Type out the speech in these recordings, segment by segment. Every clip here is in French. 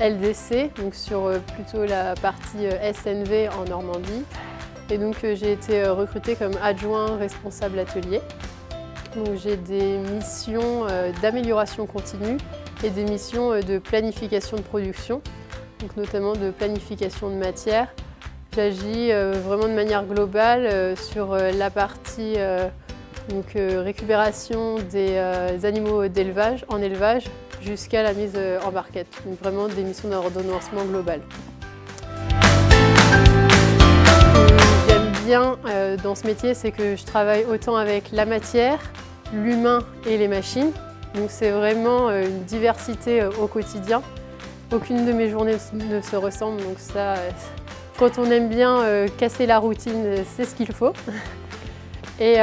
LDC, donc sur plutôt la partie SNV en Normandie. Et donc j'ai été recrutée comme adjoint responsable atelier. Donc j'ai des missions d'amélioration continue et des missions de planification de production, donc notamment de planification de matière. J'agis vraiment de manière globale sur la partie récupération des animaux d'élevage, en élevage, jusqu'à la mise en barquette. Donc vraiment des missions d'ordonnancement global. Ce que j'aime bien dans ce métier, c'est que je travaille autant avec la matière, l'humain et les machines. Donc c'est vraiment une diversité au quotidien. Aucune de mes journées ne se ressemble, donc ça, quand on aime bien casser la routine, c'est ce qu'il faut. Et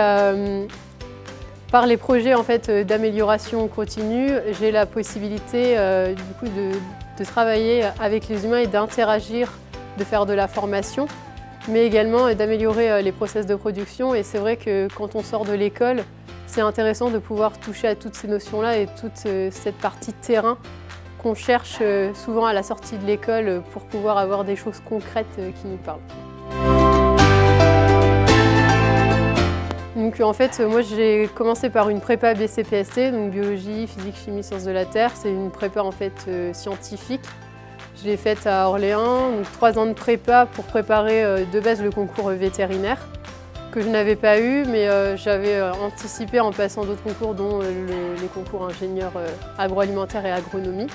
par les projets en fait, d'amélioration continue, j'ai la possibilité du coup, de travailler avec les humains et d'interagir, de faire de la formation, mais également d'améliorer les process de production. Et c'est vrai que quand on sort de l'école, c'est intéressant de pouvoir toucher à toutes ces notions-là et toute cette partie terrain qu'on cherche souvent à la sortie de l'école pour pouvoir avoir des choses concrètes qui nous parlent. Donc en fait, moi j'ai commencé par une prépa BCPST, donc biologie, physique, chimie, sciences de la terre. C'est une prépa en fait scientifique. Je l'ai faite à Orléans, donc 3 ans de prépa pour préparer de base le concours vétérinaire, que je n'avais pas eu, mais j'avais anticipé en passant d'autres concours, dont les concours ingénieur agroalimentaire et agronomie.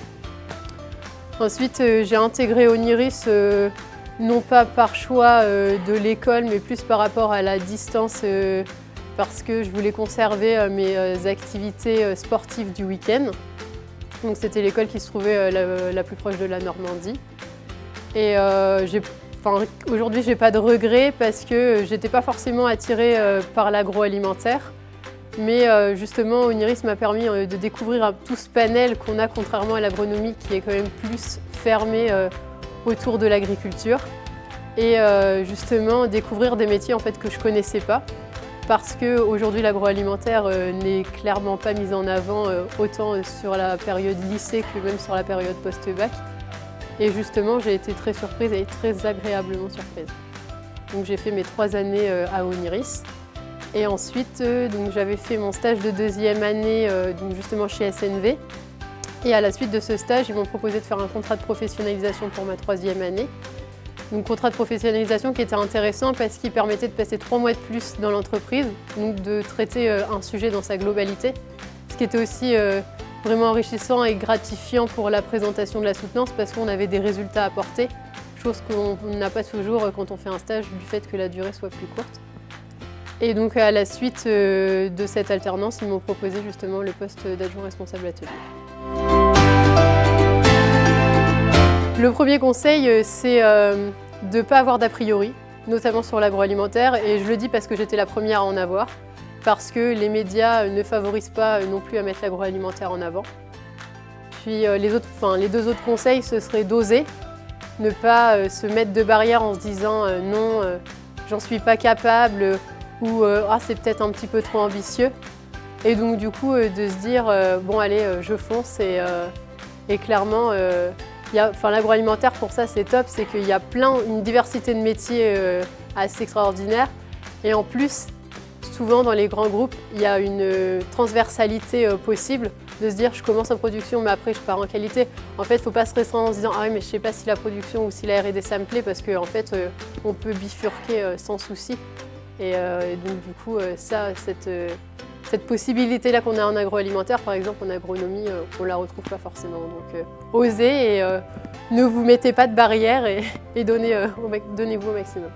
Ensuite, j'ai intégré Oniris, non pas par choix de l'école, mais plus par rapport à la distance, parce que je voulais conserver mes activités sportives du week-end. Donc c'était l'école qui se trouvait la plus proche de la Normandie. Et aujourd'hui, je n'ai pas de regrets parce que je n'étais pas forcément attirée par l'agroalimentaire. Mais justement, Oniris m'a permis de découvrir tout ce panel qu'on a, contrairement à l'agronomie qui est quand même plus fermé autour de l'agriculture. Et justement, découvrir des métiers en fait, que je ne connaissais pas. Parce qu'aujourd'hui, l'agroalimentaire n'est clairement pas mis en avant autant sur la période lycée que même sur la période post-bac. Et justement, j'ai été très surprise et très agréablement surprise. Donc j'ai fait mes 3 années à Oniris. Et ensuite, j'avais fait mon stage de 2e année donc justement chez SNV. Et à la suite de ce stage, ils m'ont proposé de faire un contrat de professionnalisation pour ma 3e année. Donc contrat de professionnalisation qui était intéressant parce qu'il permettait de passer 3 mois de plus dans l'entreprise, donc de traiter un sujet dans sa globalité. Ce qui était aussi vraiment enrichissant et gratifiant pour la présentation de la soutenance parce qu'on avait des résultats à apporter, chose qu'on n'a pas toujours quand on fait un stage du fait que la durée soit plus courte. Et donc à la suite de cette alternance, ils m'ont proposé justement le poste d'adjoint responsable atelier. Le premier conseil, c'est de ne pas avoir d'a priori, notamment sur l'agroalimentaire. Et je le dis parce que j'étais la première à en avoir, parce que les médias ne favorisent pas non plus à mettre l'agroalimentaire en avant. Puis les 2 autres conseils, ce serait d'oser, ne pas se mettre de barrière en se disant non, j'en suis pas capable, ou ah, c'est peut-être un petit peu trop ambitieux. Et donc du coup de se dire bon allez, je fonce et clairement l'agroalimentaire pour ça c'est top, c'est qu'il y a une diversité de métiers assez extraordinaire. Et en plus, souvent dans les grands groupes, il y a une transversalité possible de se dire je commence en production mais après je pars en qualité. En fait, il ne faut pas se restreindre en se disant ah oui mais je ne sais pas si la production ou si la R&D ça me plaît parce qu'en fait on peut bifurquer sans souci. Et donc du coup, cette possibilité-là qu'on a en agroalimentaire, par exemple en agronomie, on ne la retrouve pas forcément. Donc osez et ne vous mettez pas de barrières et donnez-vous au maximum.